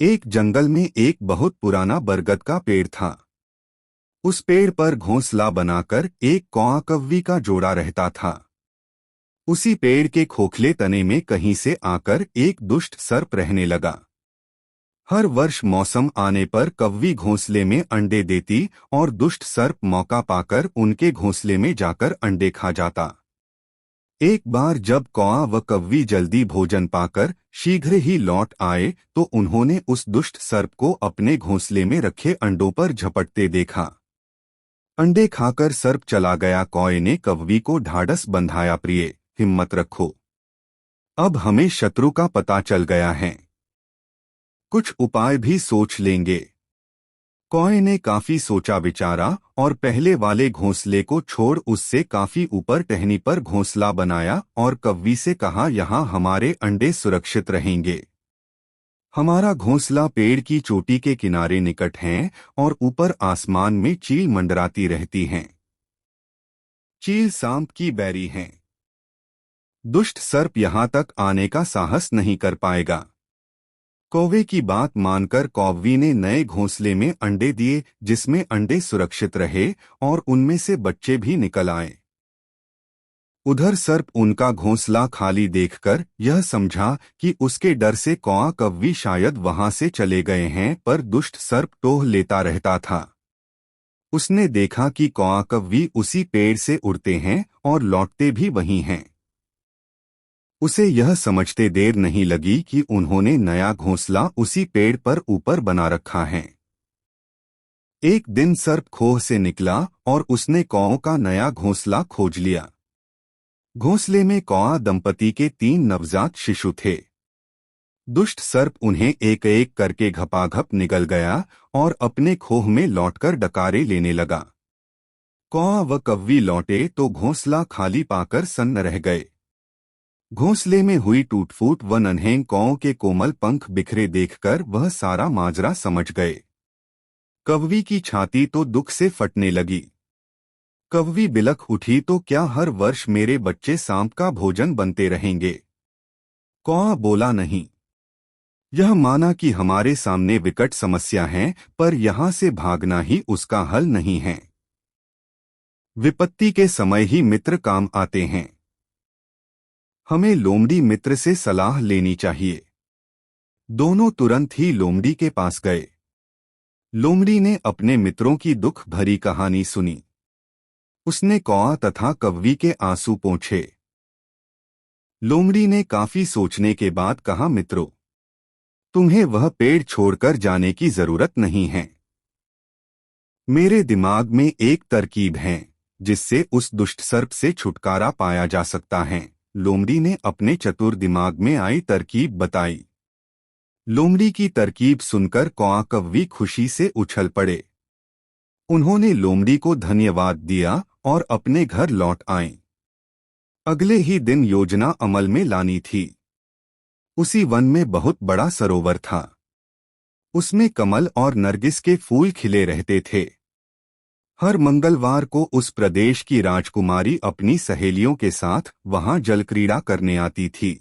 एक जंगल में एक बहुत पुराना बरगद का पेड़ था। उस पेड़ पर घोंसला बनाकर एक कौआ कव्वी का जोड़ा रहता था। उसी पेड़ के खोखले तने में कहीं से आकर एक दुष्ट सर्प रहने लगा। हर वर्ष मौसम आने पर कव्वी घोंसले में अंडे देती और दुष्ट सर्प मौका पाकर उनके घोंसले में जाकर अंडे खा जाता। एक बार जब कौआ व कव्वी जल्दी भोजन पाकर शीघ्र ही लौट आए तो उन्होंने उस दुष्ट सर्प को अपने घोंसले में रखे अंडों पर झपटते देखा। अंडे खाकर सर्प चला गया। कौए ने कव्वी को ढाढ़स बंधाया, प्रिय, हिम्मत रखो, अब हमें शत्रु का पता चल गया है, कुछ उपाय भी सोच लेंगे। कौए ने काफी सोचा विचारा और पहले वाले घोंसले को छोड़ उससे काफी ऊपर टहनी पर घोंसला बनाया और कव्वी से कहा, यहाँ हमारे अंडे सुरक्षित रहेंगे। हमारा घोंसला पेड़ की चोटी के किनारे निकट है और ऊपर आसमान में चील मंडराती रहती हैं। चील सांप की बैरी हैं। दुष्ट सर्प यहाँ तक आने का साहस नहीं कर पाएगा। कौवे की बात मानकर कौवी ने नए घोंसले में अंडे दिए, जिसमें अंडे सुरक्षित रहे और उनमें से बच्चे भी निकल आए। उधर सर्प उनका घोंसला खाली देखकर यह समझा कि उसके डर से कौआ कव्वी शायद वहां से चले गए हैं, पर दुष्ट सर्प टोह लेता रहता था। उसने देखा कि कौआ कव्वी उसी पेड़ से उड़ते हैं और लौटते भी वहीं हैं। उसे यह समझते देर नहीं लगी कि उन्होंने नया घोंसला उसी पेड़ पर ऊपर बना रखा है। एक दिन सर्प खोह से निकला और उसने कौओं का नया घोंसला खोज लिया। घोंसले में कौआ दंपति के 3 नवजात शिशु थे। दुष्ट सर्प उन्हें एक एक करके घपाघप निगल गया और अपने खोह में लौटकर डकारे लेने लगा। कौआ व कव्वी लौटे तो घोंसला खाली पाकर सन्न रह गए। घोंसले में हुई टूटफूट व नन्हें कौओं के कोमल पंख बिखरे देखकर वह सारा माजरा समझ गए। कव्वी की छाती तो दुख से फटने लगी। कव्वी बिलख उठी, तो क्या हर वर्ष मेरे बच्चे सांप का भोजन बनते रहेंगे? कौआ बोला नहीं। यह माना कि हमारे सामने विकट समस्या है, पर यहाँ से भागना ही उसका हल नहीं है। विपत्ति के समय ही मित्र काम आते हैं। हमें लोमड़ी मित्र से सलाह लेनी चाहिए। दोनों तुरंत ही लोमड़ी के पास गए। लोमड़ी ने अपने मित्रों की दुख भरी कहानी सुनी। उसने कौआ तथा कव्वी के आंसू पोंछे। लोमड़ी ने काफी सोचने के बाद कहा, मित्रों, तुम्हें वह पेड़ छोड़कर जाने की जरूरत नहीं है। मेरे दिमाग में एक तरकीब है जिससे उस दुष्ट सर्प से छुटकारा पाया जा सकता है। लोमड़ी ने अपने चतुर दिमाग में आई तरकीब बताई। लोमड़ी की तरकीब सुनकर कौआ कव्वी खुशी से उछल पड़े। उन्होंने लोमड़ी को धन्यवाद दिया और अपने घर लौट आए। अगले ही दिन योजना अमल में लानी थी। उसी वन में बहुत बड़ा सरोवर था। उसमें कमल और नरगिस के फूल खिले रहते थे। हर मंगलवार को उस प्रदेश की राजकुमारी अपनी सहेलियों के साथ वहां जलक्रीड़ा करने आती थी।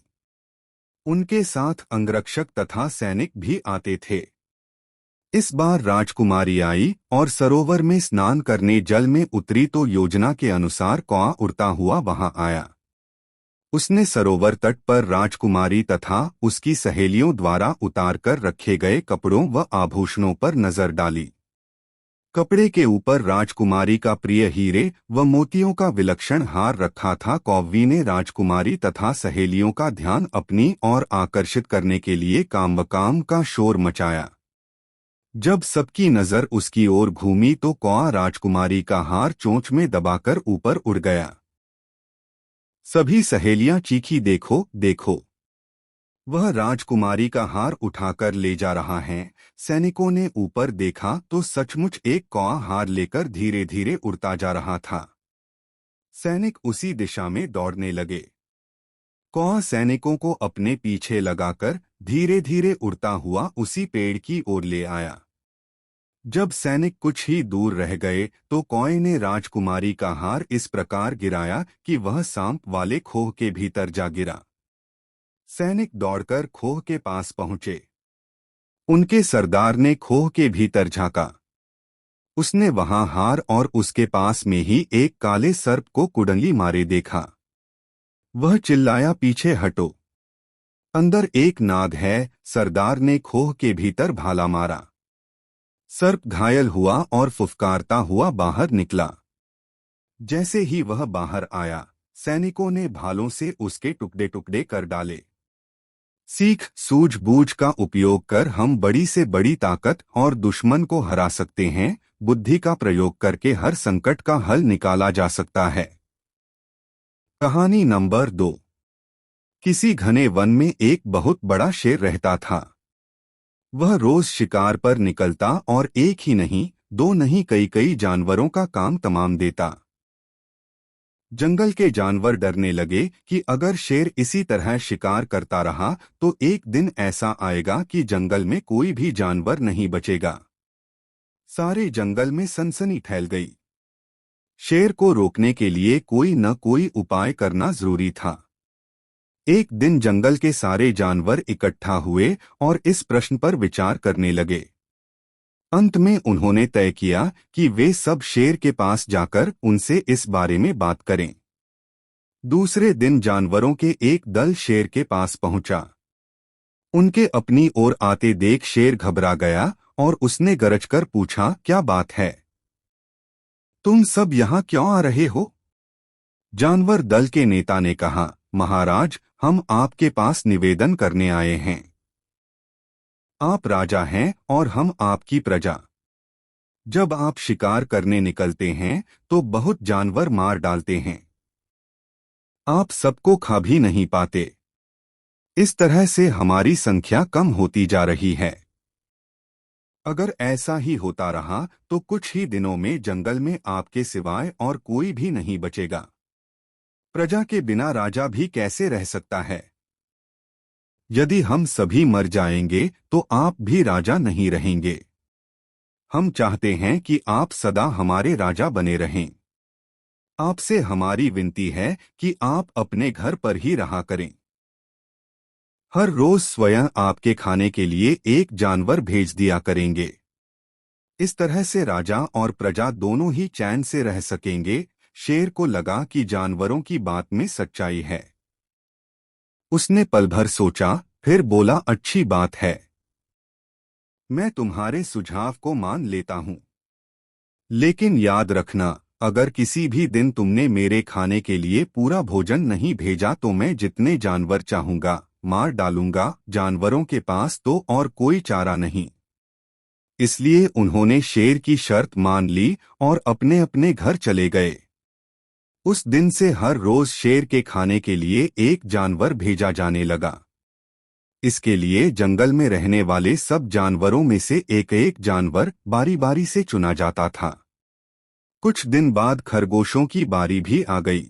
उनके साथ अंगरक्षक तथा सैनिक भी आते थे। इस बार राजकुमारी आई और सरोवर में स्नान करने जल में उतरी तो योजना के अनुसार कौआ उड़ता हुआ वहां आया। उसने सरोवर तट पर राजकुमारी तथा उसकी सहेलियों द्वारा उतार कर रखे गए कपड़ों व आभूषणों पर नजर डाली। कपड़े के ऊपर राजकुमारी का प्रिय हीरे व मोतियों का विलक्षण हार रखा था। कौवी ने राजकुमारी तथा सहेलियों का ध्यान अपनी ओर आकर्षित करने के लिए काम का शोर मचाया। जब सबकी नजर उसकी ओर घूमी तो कौआ राजकुमारी का हार चोंच में दबाकर ऊपर उड़ गया। सभी सहेलियां चीखी, देखो देखो, वह राजकुमारी का हार उठाकर ले जा रहा है। सैनिकों ने ऊपर देखा तो सचमुच एक कौआ हार लेकर धीरे धीरे उड़ता जा रहा था। सैनिक उसी दिशा में दौड़ने लगे। कौआ सैनिकों को अपने पीछे लगाकर धीरे धीरे उड़ता हुआ उसी पेड़ की ओर ले आया। जब सैनिक कुछ ही दूर रह गए तो कौए ने राजकुमारी का हार इस प्रकार गिराया कि वह सांप वाले खोह के भीतर जा गिरा। सैनिक दौड़कर खोह के पास पहुंचे। उनके सरदार ने खोह के भीतर झांका। उसने वहां हार और उसके पास में ही एक काले सर्प को कुडंगी मारे देखा। वह चिल्लाया, पीछे हटो, अंदर एक नाग है। सरदार ने खोह के भीतर भाला मारा। सर्प घायल हुआ और फुफकारता हुआ बाहर निकला। जैसे ही वह बाहर आया, सैनिकों ने भालों से उसके टुकड़े टुकड़े कर डाले। सीख, सूझबूझ का उपयोग कर हम बड़ी से बड़ी ताकत और दुश्मन को हरा सकते हैं। बुद्धि का प्रयोग करके हर संकट का हल निकाला जा सकता है। कहानी नंबर 2। किसी घने वन में एक बहुत बड़ा शेर रहता था। वह रोज शिकार पर निकलता और एक ही नहीं, दो नहीं, कई कई जानवरों का काम तमाम देता। जंगल के जानवर डरने लगे कि अगर शेर इसी तरह शिकार करता रहा तो एक दिन ऐसा आएगा कि जंगल में कोई भी जानवर नहीं बचेगा। सारे जंगल में सनसनी फैल गई। शेर को रोकने के लिए कोई न कोई उपाय करना जरूरी था। एक दिन जंगल के सारे जानवर इकट्ठा हुए और इस प्रश्न पर विचार करने लगे। अंत में उन्होंने तय किया कि वे सब शेर के पास जाकर उनसे इस बारे में बात करें। दूसरे दिन जानवरों के एक दल शेर के पास पहुंचा। उनके अपनी ओर आते देख शेर घबरा गया और उसने गरजकर पूछा, क्या बात है? तुम सब यहाँ क्यों आ रहे हो? जानवर दल के नेता ने कहा, महाराज, हम आपके पास निवेदन करने आए हैं। आप राजा हैं और हम आपकी प्रजा। जब आप शिकार करने निकलते हैं तो बहुत जानवर मार डालते हैं। आप सबको खा भी नहीं पाते। इस तरह से हमारी संख्या कम होती जा रही है। अगर ऐसा ही होता रहा तो कुछ ही दिनों में जंगल में आपके सिवाय और कोई भी नहीं बचेगा। प्रजा के बिना राजा भी कैसे रह सकता है? यदि हम सभी मर जाएंगे तो आप भी राजा नहीं रहेंगे। हम चाहते हैं कि आप सदा हमारे राजा बने रहें। आपसे हमारी विनती है कि आप अपने घर पर ही रहा करें। हर रोज स्वयं आपके खाने के लिए एक जानवर भेज दिया करेंगे। इस तरह से राजा और प्रजा दोनों ही चैन से रह सकेंगे। शेर को लगा कि जानवरों की बात में सच्चाई है। उसने पल भर सोचा, फिर बोला, अच्छी बात है, मैं तुम्हारे सुझाव को मान लेता हूं। लेकिन याद रखना, अगर किसी भी दिन तुमने मेरे खाने के लिए पूरा भोजन नहीं भेजा तो मैं जितने जानवर चाहूंगा मार डालूंगा। जानवरों के पास तो और कोई चारा नहीं। इसलिए उन्होंने शेर की शर्त मान ली और अपने अपने घर चले गए। उस दिन से हर रोज शेर के खाने के लिए एक जानवर भेजा जाने लगा। इसके लिए जंगल में रहने वाले सब जानवरों में से एक एक जानवर बारी बारी से चुना जाता था। कुछ दिन बाद खरगोशों की बारी भी आ गई।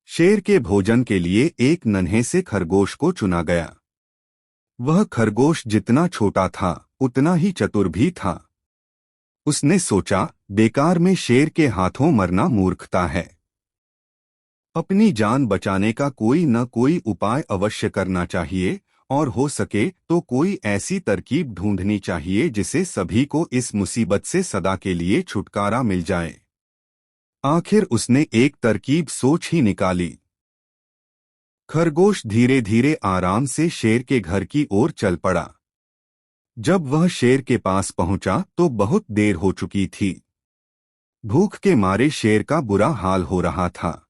शेर के भोजन के लिए एक नन्हे से खरगोश को चुना गया। वह खरगोश जितना छोटा था उतना ही चतुर भी था। उसने सोचा, बेकार में शेर के हाथों मरना मूर्खता है। अपनी जान बचाने का कोई न कोई उपाय अवश्य करना चाहिए और हो सके तो कोई ऐसी तरकीब ढूंढनी चाहिए जिसे सभी को इस मुसीबत से सदा के लिए छुटकारा मिल जाए। आखिर उसने एक तरकीब सोच ही निकाली। खरगोश धीरे धीरे आराम से शेर के घर की ओर चल पड़ा। जब वह शेर के पास पहुंचा तो बहुत देर हो चुकी थी। भूख के मारे शेर का बुरा हाल हो रहा था।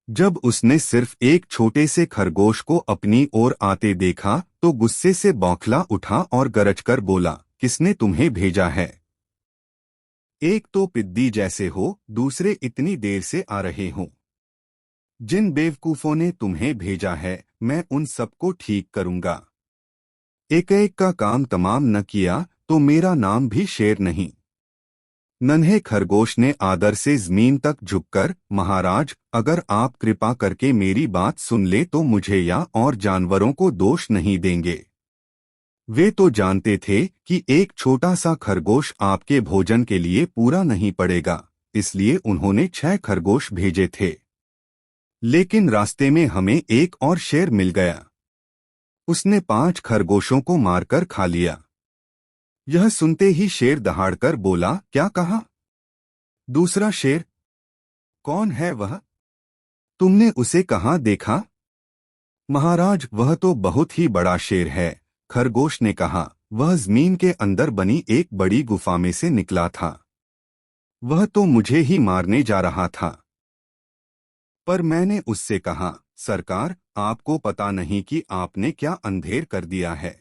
जब उसने सिर्फ एक छोटे से खरगोश को अपनी ओर आते देखा तो गुस्से से बौखला उठा और गरजकर बोला, किसने तुम्हें भेजा है? एक तो पिद्दी जैसे हो, दूसरे इतनी देर से आ रहे हो। जिन बेवकूफों ने तुम्हें भेजा है मैं उन सबको ठीक करूंगा। एक एक का काम तमाम न किया तो मेरा नाम भी शेर नहीं। नन्हे खरगोश ने आदर से जमीन तक झुककर, महाराज, अगर आप कृपा करके मेरी बात सुन ले तो मुझे या और जानवरों को दोष नहीं देंगे। वे तो जानते थे कि एक छोटा सा खरगोश आपके भोजन के लिए पूरा नहीं पड़ेगा, इसलिए उन्होंने 6 खरगोश भेजे थे। लेकिन रास्ते में हमें एक और शेर मिल गया। उसने 5 खरगोशों को मारकर खा लिया। यह सुनते ही शेर दहाड़कर बोला, क्या कहा? दूसरा शेर, कौन है वह? तुमने उसे कहाँ देखा? महाराज, वह तो बहुत ही बड़ा शेर है, खरगोश ने कहा। वह जमीन के अंदर बनी एक बड़ी गुफा में से निकला था। वह तो मुझे ही मारने जा रहा था। पर मैंने उससे कहा, सरकार, आपको पता नहीं कि आपने क्या अंधेर कर दिया है।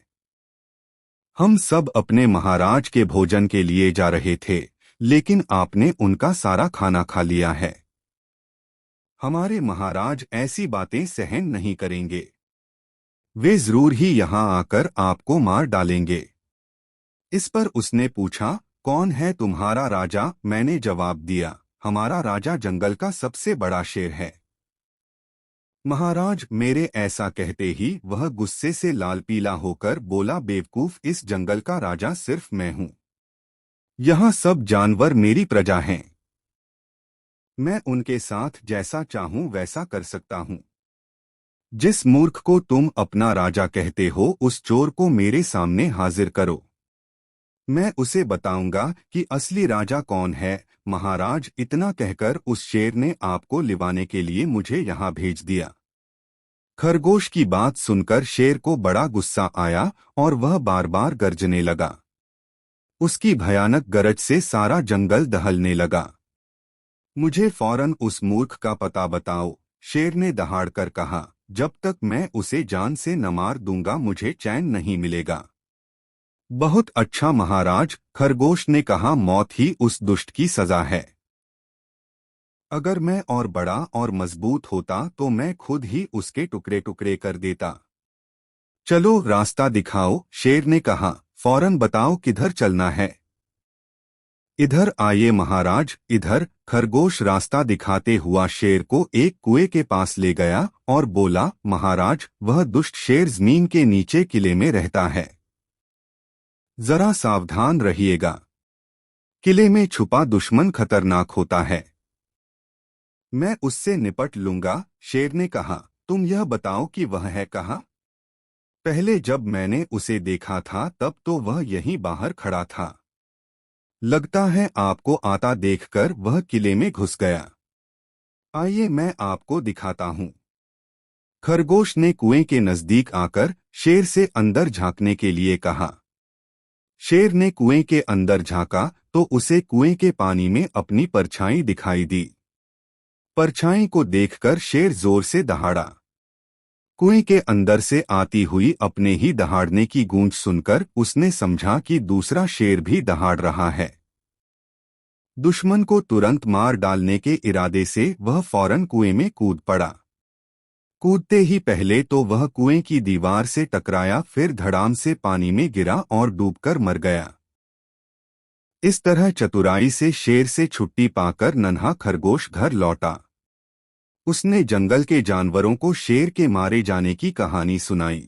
हम सब अपने महाराज के भोजन के लिए जा रहे थे, लेकिन आपने उनका सारा खाना खा लिया है। हमारे महाराज ऐसी बातें सहन नहीं करेंगे। वे जरूर ही यहाँ आकर आपको मार डालेंगे। इस पर उसने पूछा, कौन है तुम्हारा राजा? मैंने जवाब दिया, हमारा राजा जंगल का सबसे बड़ा शेर है। महाराज, मेरे ऐसा कहते ही वह गुस्से से लाल पीला होकर बोला, बेवकूफ, इस जंगल का राजा सिर्फ मैं हूँ। यहाँ सब जानवर मेरी प्रजा हैं। मैं उनके साथ जैसा चाहूं वैसा कर सकता हूँ। जिस मूर्ख को तुम अपना राजा कहते हो, उस चोर को मेरे सामने हाजिर करो। मैं उसे बताऊंगा कि असली राजा कौन है। महाराज, इतना कहकर उस शेर ने आपको लिवाने के लिए मुझे यहाँ भेज दिया। खरगोश की बात सुनकर शेर को बड़ा गुस्सा आया और वह बार बार गर्जने लगा। उसकी भयानक गरज से सारा जंगल दहलने लगा। मुझे फौरन उस मूर्ख का पता बताओ, शेर ने दहाड़कर कहा। जब तक मैं उसे जान से न मार दूंगा, मुझे चैन नहीं मिलेगा। बहुत अच्छा महाराज, खरगोश ने कहा, मौत ही उस दुष्ट की सजा है। अगर मैं और बड़ा और मजबूत होता तो मैं खुद ही उसके टुकड़े टुकड़े कर देता। चलो, रास्ता दिखाओ, शेर ने कहा। फौरन बताओ किधर चलना है। इधर आइए महाराज, इधर। खरगोश रास्ता दिखाते हुआ शेर को एक कुएं के पास ले गया और बोला, महाराज, वह दुष्ट शेर जमीन के नीचे किले में रहता है। जरा सावधान रहिएगा। किले में छुपा दुश्मन खतरनाक होता है। मैं उससे निपट लूंगा, शेर ने कहा। तुम यह बताओ कि वह है कहाँ? पहले जब मैंने उसे देखा था तब तो वह यहीं बाहर खड़ा था। लगता है आपको आता देखकर वह किले में घुस गया। आइए मैं आपको दिखाता हूँ। खरगोश ने कुएं के नजदीक आकर शेर से अंदर झांकने के लिए कहा। शेर ने कुएं के अंदर झांका तो उसे कुएं के पानी में अपनी परछाई दिखाई दी। परछाई को देखकर शेर जोर से दहाड़ा। कुएं के अंदर से आती हुई अपने ही दहाड़ने की गूंज सुनकर उसने समझा कि दूसरा शेर भी दहाड़ रहा है। दुश्मन को तुरंत मार डालने के इरादे से वह फौरन कुएं में कूद पड़ा। कूदते ही पहले तो वह कुएं की दीवार से टकराया, फिर धड़ाम से पानी में गिरा और डूबकर मर गया। इस तरह चतुराई से शेर से छुट्टी पाकर नन्हा खरगोश घर लौटा। उसने जंगल के जानवरों को शेर के मारे जाने की कहानी सुनाई।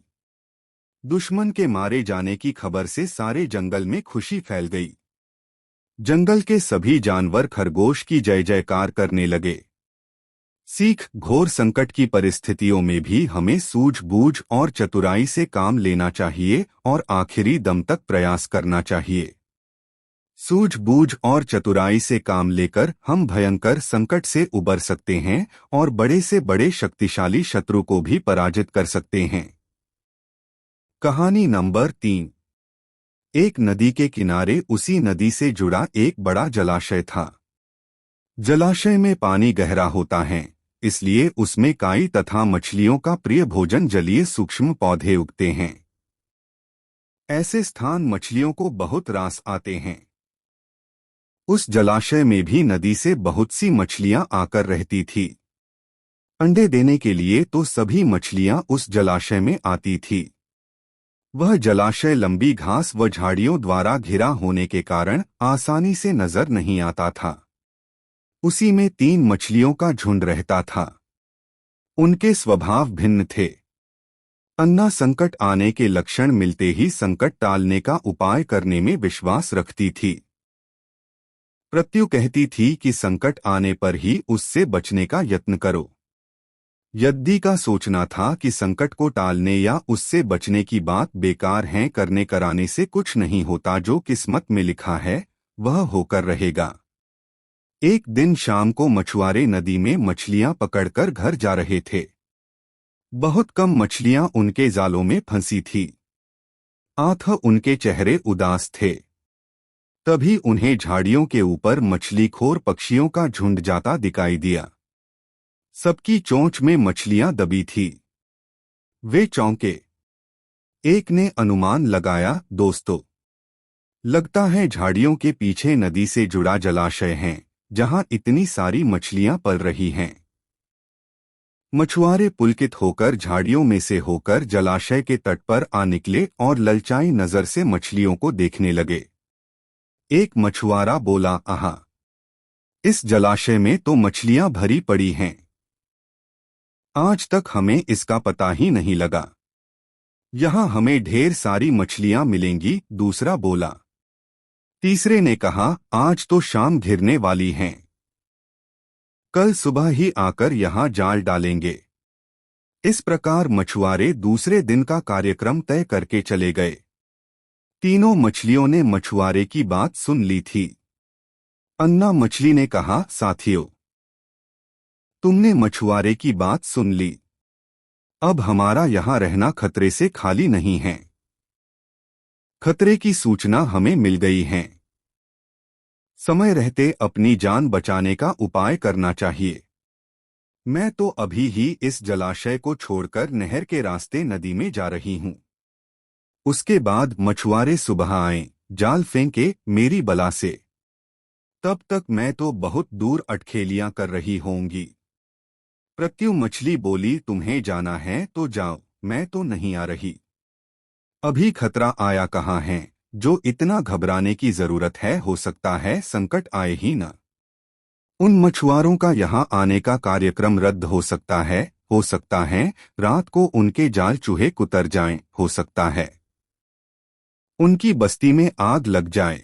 दुश्मन के मारे जाने की खबर से सारे जंगल में खुशी फैल गई। जंगल के सभी जानवर खरगोश की जय जयकार करने लगे। सीख, घोर संकट की परिस्थितियों में भी हमें सूझबूझ और चतुराई से काम लेना चाहिए और आखिरी दम तक प्रयास करना चाहिए। सूझबूझ और चतुराई से काम लेकर हम भयंकर संकट से उबर सकते हैं और बड़े से बड़े शक्तिशाली शत्रु को भी पराजित कर सकते हैं। कहानी नंबर 3। एक नदी के किनारे उसी नदी से जुड़ा एक बड़ा जलाशय था। जलाशय में पानी गहरा होता है, इसलिए उसमें काई तथा मछलियों का प्रिय भोजन जलीय सूक्ष्म पौधे उगते हैं। ऐसे स्थान मछलियों को बहुत रास आते हैं। उस जलाशय में भी नदी से बहुत सी मछलियां आकर रहती थी। अंडे देने के लिए तो सभी मछलियां उस जलाशय में आती थी। वह जलाशय लंबी घास व झाड़ियों द्वारा घिरा होने के कारण आसानी से नजर नहीं आता था। उसी में 3 मछलियों का झुंड रहता था। उनके स्वभाव भिन्न थे। अन्ना संकट आने के लक्षण मिलते ही संकट टालने का उपाय करने में विश्वास रखती थी। प्रत्यु कहती थी कि संकट आने पर ही उससे बचने का यत्न करो। यद्दी का सोचना था कि संकट को टालने या उससे बचने की बात बेकार है, करने कराने से कुछ नहीं होता, जो किस्मत में लिखा है वह होकर रहेगा। एक दिन शाम को मछुआरे नदी में मछलियां पकड़कर घर जा रहे थे। बहुत कम मछलियां उनके जालों में फंसी थी। आंख उनके चेहरे उदास थे। तभी उन्हें झाड़ियों के ऊपर मछलीखोर पक्षियों का झुंड जाता दिखाई दिया। सबकी चोंच में मछलियां दबी थी। वे चौंके। एक ने अनुमान लगाया, दोस्तों, लगता है झाड़ियों के पीछे नदी से जुड़ा जलाशय है, जहां इतनी सारी मछलियां पल रही हैं। मछुआरे पुलकित होकर झाड़ियों में से होकर जलाशय के तट पर आ निकले और ललचाई नजर से मछलियों को देखने लगे। एक मछुआरा बोला, आहा, इस जलाशय में तो मछलियां भरी पड़ी हैं। आज तक हमें इसका पता ही नहीं लगा। यहाँ हमें ढेर सारी मछलियां मिलेंगी, दूसरा बोला। तीसरे ने कहा, आज तो शाम घिरने वाली हैं। कल सुबह ही आकर यहाँ जाल डालेंगे। इस प्रकार मछुआरे दूसरे दिन का कार्यक्रम तय करके चले गए। तीनों मछलियों ने मछुआरे की बात सुन ली थी। अन्ना मछली ने कहा, साथियों, तुमने मछुआरे की बात सुन ली। अब हमारा यहाँ रहना खतरे से खाली नहीं है। खतरे की सूचना हमें मिल गई है। समय रहते अपनी जान बचाने का उपाय करना चाहिए। मैं तो अभी ही इस जलाशय को छोड़कर नहर के रास्ते नदी में जा रही हूँ। उसके बाद मछुआरे सुबह आए, जाल फेंके मेरी बला से। तब तक मैं तो बहुत दूर अटखेलियां कर रही होंगी। प्रत्यु मछली बोली, तुम्हें जाना है तो जाओ, मैं तो नहीं आ रही। अभी खतरा आया कहाँ है, जो इतना घबराने की जरूरत है, हो सकता है संकट आए ही न। उन मछुआरों का यहाँ आने का कार्यक्रम रद्द हो सकता है रात को उनके जाल चूहे कुतर जाएं, हो सकता है उनकी बस्ती में आग लग जाए,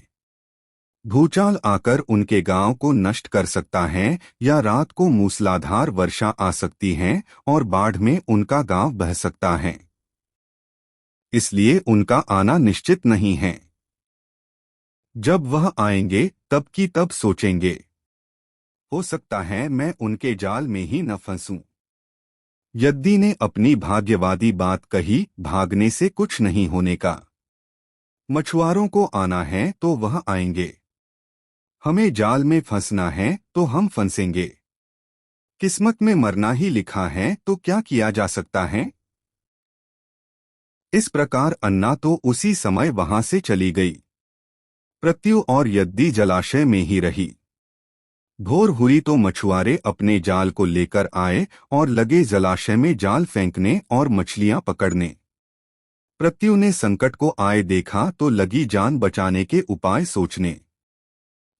भूचाल आकर उनके गांव को नष्ट कर सकता है, या रात को मूसलाधार वर्षा आ सकती है और बाढ़ में उनका गांव बह सकता है। इसलिए उनका आना निश्चित नहीं है। जब वह आएंगे तब की तब सोचेंगे। हो सकता है मैं उनके जाल में ही न फंसूं। यद्दी ने अपनी भाग्यवादी बात कही, भागने से कुछ नहीं होने का। मछुआरों को आना है तो वह आएंगे। हमें जाल में फंसना है तो हम फंसेंगे। किस्मत में मरना ही लिखा है तो क्या किया जा सकता है। इस प्रकार अन्ना तो उसी समय वहां से चली गई। प्रत्यु और यद्दी जलाशय में ही रही। भोर हुई तो मछुआरे अपने जाल को लेकर आए और लगे जलाशय में जाल फेंकने और मछलियां पकड़ने। प्रत्यु ने संकट को आए देखा तो लगी जान बचाने के उपाय सोचने।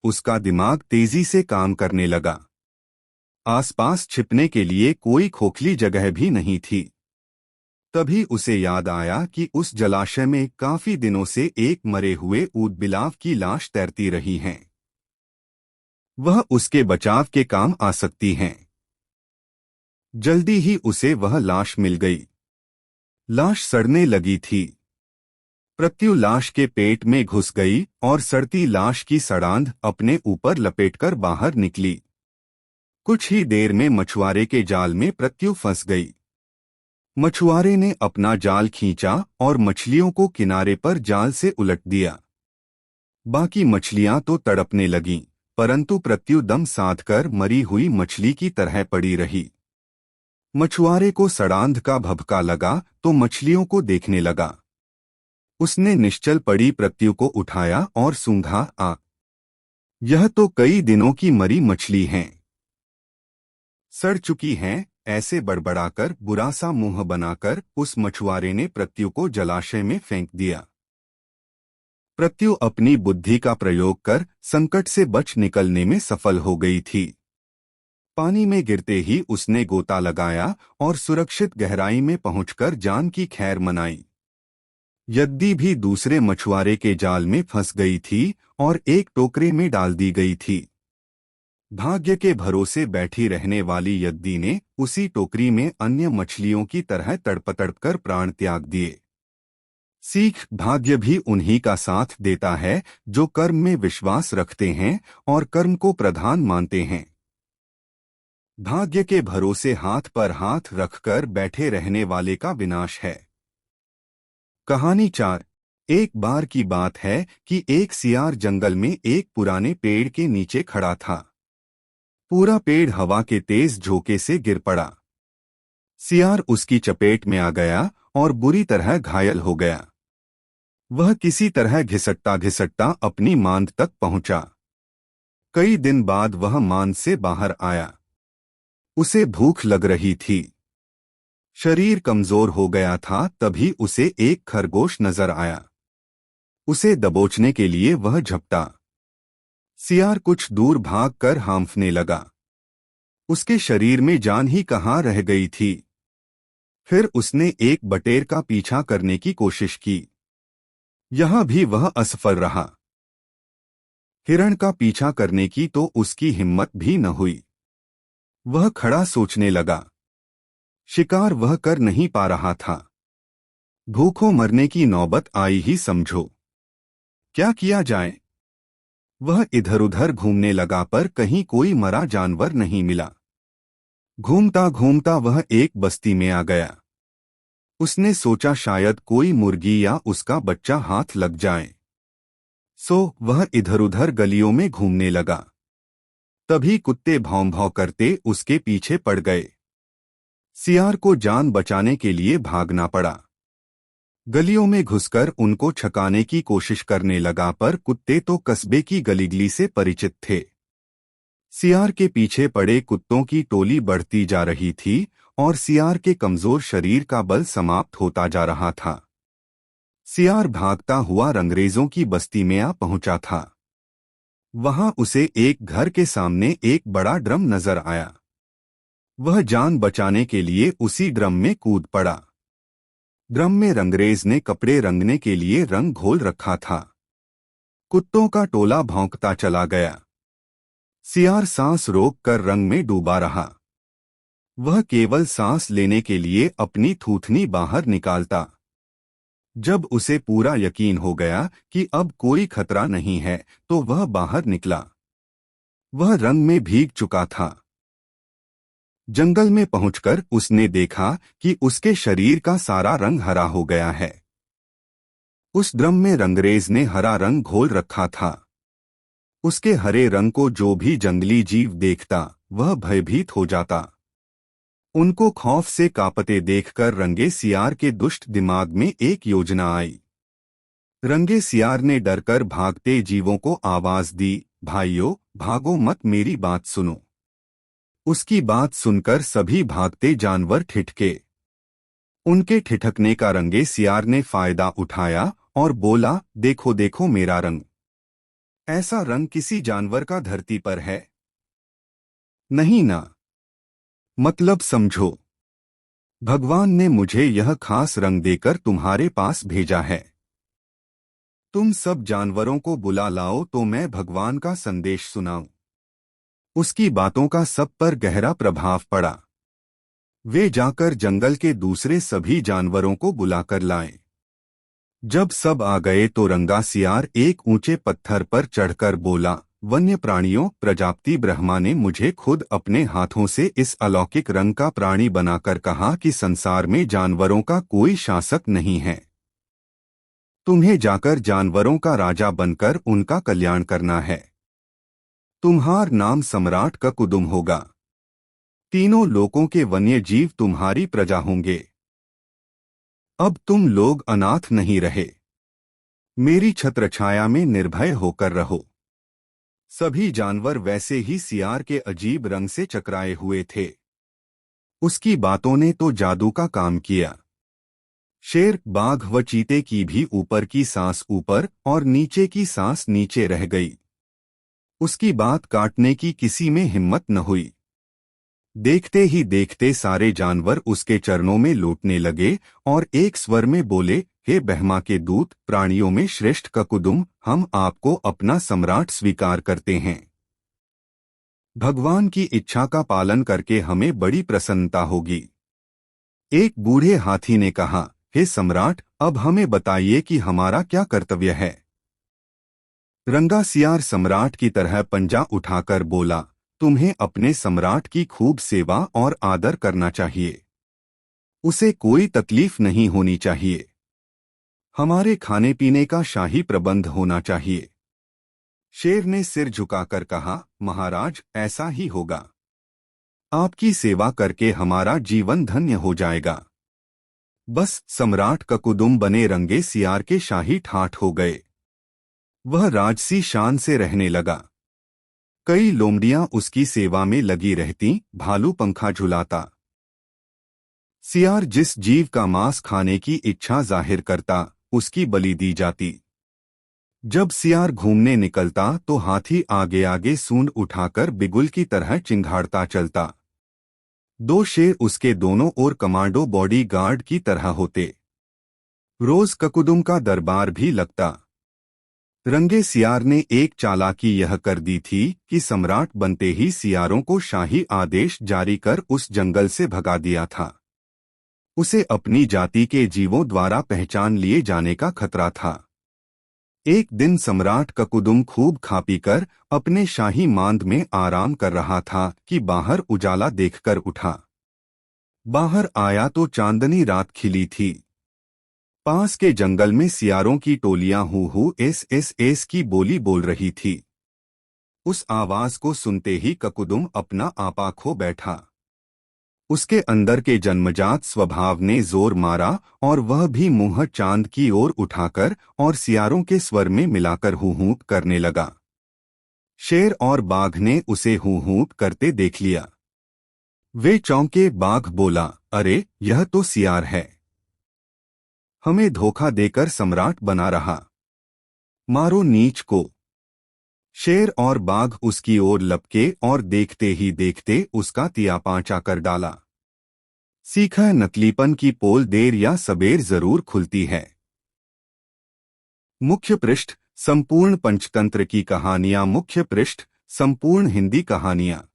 उसका दिमाग तेजी से काम करने लगा। आसपास छिपने के लिए कोई खोखली जगह भी नहीं थी। तभी उसे याद आया कि उस जलाशय में काफी दिनों से एक मरे हुए ऊदबिलाव की लाश तैरती रही है। वह उसके बचाव के काम आ सकती हैं। जल्दी ही उसे वह लाश मिल गई। लाश सड़ने लगी थी। प्रत्यु लाश के पेट में घुस गई और सड़ती लाश की सड़ांध अपने ऊपर लपेटकर बाहर निकली। कुछ ही देर में मछुआरे के जाल में प्रत्यु फंस गई। मछुआरे ने अपना जाल खींचा और मछलियों को किनारे पर जाल से उलट दिया। बाकी मछलियां तो तड़पने लगीं, परंतु प्रत्यु दम साधकर मरी हुई मछली की तरह पड़ी रही। मछुआरे को सड़ांध का भभका लगा तो मछलियों को देखने लगा। उसने निश्चल पड़ी प्रत्यु को उठाया और सूंघा, यह तो कई दिनों की मरी मछली हैं। सड़ चुकी हैं। ऐसे बड़बड़ाकर बुरा सा मुंह बनाकर उस मछुआरे ने प्रत्यु को जलाशय में फेंक दिया। प्रत्यु अपनी बुद्धि का प्रयोग कर संकट से बच निकलने में सफल हो गई थी। पानी में गिरते ही उसने गोता लगाया और सुरक्षित गहराई में पहुंचकर जान की खैर मनाई। यद्दी भी दूसरे मछुआरे के जाल में फंस गई थी और एक टोकरे में डाल दी गई थी। भाग्य के भरोसे बैठी रहने वाली यद्दी ने उसी टोकरी में अन्य मछलियों की तरह तड़प कर प्राण त्याग दिए। सीख, भाग्य भी उन्हीं का साथ देता है जो कर्म में विश्वास रखते हैं और कर्म को प्रधान मानते हैं। भाग्य के भरोसे हाथ पर हाथ रखकर बैठे रहने वाले का विनाश है। कहानी 4। एक बार की बात है कि एक सियार जंगल में एक पुराने पेड़ के नीचे खड़ा था। पूरा पेड़ हवा के तेज झोंके से गिर पड़ा। सियार उसकी चपेट में आ गया और बुरी तरह घायल हो गया। वह किसी तरह घिसटता घिसटता अपनी मांद तक पहुंचा। कई दिन बाद वह मांद से बाहर आया। उसे भूख लग रही थी। शरीर कमजोर हो गया था। तभी उसे एक खरगोश नजर आया। उसे दबोचने के लिए वह झपटा। सियार कुछ दूर भागकर हांफने लगा। उसके शरीर में जान ही कहाँ रह गई थी। फिर उसने एक बटेर का पीछा करने की कोशिश की। यहां भी वह असफल रहा। हिरण का पीछा करने की तो उसकी हिम्मत भी न हुई। वह खड़ा सोचने लगा। शिकार वह कर नहीं पा रहा था। भूखों मरने की नौबत आई ही समझो। क्या किया जाए? वह इधर उधर घूमने लगा पर कहीं कोई मरा जानवर नहीं मिला। घूमता घूमता वह एक बस्ती में आ गया। उसने सोचा शायद कोई मुर्गी या उसका बच्चा हाथ लग जाए। सो वह इधर उधर गलियों में घूमने लगा। तभी कुत्ते भौं भौं करते उसके पीछे पड़ गए। सियार को जान बचाने के लिए भागना पड़ा। गलियों में घुसकर उनको छकाने की कोशिश करने लगा पर कुत्ते तो कस्बे की गलीगली से परिचित थे। सियार के पीछे पड़े कुत्तों की टोली बढ़ती जा रही थी और सियार के कमजोर शरीर का बल समाप्त होता जा रहा था। सियार भागता हुआ रंगरेजों की बस्ती में आ पहुंचा था। वहां उसे एक घर के सामने एक बड़ा ड्रम नजर आया। वह जान बचाने के लिए उसी ड्रम में कूद पड़ा। ड्रम में रंगरेज ने कपड़े रंगने के लिए रंग घोल रखा था। कुत्तों का टोला भौंकता चला गया। सियार सांस रोक कर रंग में डूबा रहा। वह केवल सांस लेने के लिए अपनी थूथनी बाहर निकालता। जब उसे पूरा यकीन हो गया कि अब कोई खतरा नहीं है तो वह बाहर निकला। वह रंग में भीग चुका था। जंगल में पहुंचकर उसने देखा कि उसके शरीर का सारा रंग हरा हो गया है। उस ड्रम में रंगरेज ने हरा रंग घोल रखा था। उसके हरे रंग को जो भी जंगली जीव देखता वह भयभीत हो जाता। उनको खौफ से कांपते देखकर रंगे सियार के दुष्ट दिमाग में एक योजना आई। रंगे सियार ने डरकर भागते जीवों को आवाज दी, भाइयों भागो मत, मेरी बात सुनो। उसकी बात सुनकर सभी भागते जानवर ठिठके। उनके ठिठकने का रंगे सियार ने फायदा उठाया और बोला, देखो देखो मेरा रंग। ऐसा रंग किसी जानवर का धरती पर है? नहीं ना। मतलब समझो। भगवान ने मुझे यह खास रंग देकर तुम्हारे पास भेजा है। तुम सब जानवरों को बुला लाओ तो मैं भगवान का संदेश सुनाऊं। उसकी बातों का सब पर गहरा प्रभाव पड़ा। वे जाकर जंगल के दूसरे सभी जानवरों को बुलाकर लाए। जब सब आ गए तो रंगा सियार एक ऊंचे पत्थर पर चढ़कर बोला, वन्य प्राणियों, प्रजापति ब्रह्मा ने मुझे खुद अपने हाथों से इस अलौकिक रंग का प्राणी बनाकर कहा कि संसार में जानवरों का कोई शासक नहीं है। तुम्हें जाकर जानवरों का राजा बनकर उनका कल्याण करना है। तुम्हार नाम सम्राट ककुदुम होगा। तीनों लोकों के वन्य जीव तुम्हारी प्रजा होंगे। अब तुम लोग अनाथ नहीं रहे। मेरी छत्रछाया में निर्भय होकर रहो। सभी जानवर वैसे ही सियार के अजीब रंग से चकराए हुए थे। उसकी बातों ने तो जादू का काम किया। शेर, बाघ व चीते की भी ऊपर की सांस ऊपर और नीचे की सांस नीचे रह गई। उसकी बात काटने की किसी में हिम्मत न हुई। देखते ही देखते सारे जानवर उसके चरणों में लौटने लगे और एक स्वर में बोले, हे ब्रह्मा के दूत, प्राणियों में श्रेष्ठ ककुदुम, हम आपको अपना सम्राट स्वीकार करते हैं। भगवान की इच्छा का पालन करके हमें बड़ी प्रसन्नता होगी। एक बूढ़े हाथी ने कहा, हे सम्राट, अब हमें बताइए कि हमारा क्या कर्तव्य है। रंगा सियार सम्राट की तरह पंजा उठाकर बोला, तुम्हें अपने सम्राट की खूब सेवा और आदर करना चाहिए। उसे कोई तकलीफ नहीं होनी चाहिए। हमारे खाने पीने का शाही प्रबंध होना चाहिए। शेर ने सिर झुकाकर कहा, महाराज, ऐसा ही होगा। आपकी सेवा करके हमारा जीवन धन्य हो जाएगा। बस सम्राट ककुदुम बने रंगे सियार के शाही ठाठ हो गए। वह राजसी शान से रहने लगा। कई लोमड़ियां उसकी सेवा में लगी रहती, भालू पंखा झुलाता। सियार जिस जीव का मांस खाने की इच्छा जाहिर करता, उसकी बलि दी जाती। जब सियार घूमने निकलता तो हाथी आगे आगे सूंड उठाकर बिगुल की तरह चिंघाड़ता चलता। दो शेर उसके दोनों ओर कमांडो बॉडी गार्ड की तरह होते। रोज ककुदुम का दरबार भी लगता। रंगे सियार ने एक चालाकी यह कर दी थी कि सम्राट बनते ही सियारों को शाही आदेश जारी कर उस जंगल से भगा दिया था। उसे अपनी जाति के जीवों द्वारा पहचान लिए जाने का खतरा था। एक दिन सम्राट ककुदुम खूब खा पीकर अपने शाही मांद में आराम कर रहा था कि बाहर उजाला देखकर उठा। बाहर आया तो चांदनी रात खिली थी। पास के जंगल में सियारों की टोलियां हू हू एस की बोली बोल रही थी। उस आवाज को सुनते ही ककुदुम अपना आपा खो बैठा। उसके अंदर के जन्मजात स्वभाव ने जोर मारा और वह भी मुंह चांद की ओर उठाकर और सियारों के स्वर में मिलाकर हूँ करने लगा। शेर और बाघ ने उसे हूँ करते देख लिया। वे चौंके। बाघ बोला, अरे, यह तो सियार है। हमें धोखा देकर सम्राट बना रहा। मारो नीच को। शेर और बाघ उसकी ओर लपके और देखते ही देखते उसका तियापांचा कर डाला। सीखा, नकलीपन की पोल देर या सबेर जरूर खुलती है। मुख्य पृष्ठ, संपूर्ण पंचतंत्र की कहानियां। मुख्य पृष्ठ, संपूर्ण हिंदी कहानियां।